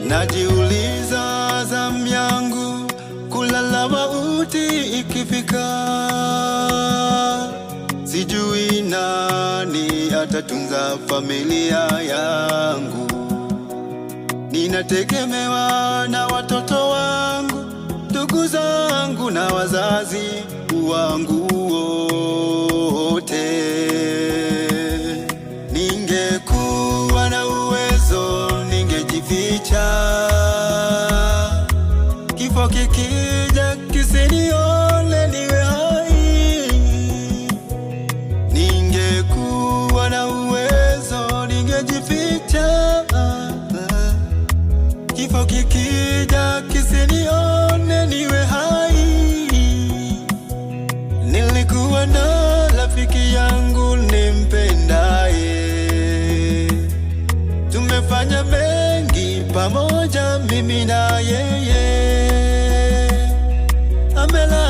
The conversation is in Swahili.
Najiuliza zamu yangu kulala mauti ikifika, sijui nani atatunza familia yangu. Ninategemewa na watoto wangu, ndugu zangu na wazazi wangu wote. Ningekuwa na uwezo ningejificha, kifo kikija kisinione niwe hai. Ningekuwa na uwezo ningejificha, kifo kikija kisinione niwe hai. Nilikuwa na rafiki yangu nimpendaye, tumefanya mengi pamoja mimi na yeye. Amelala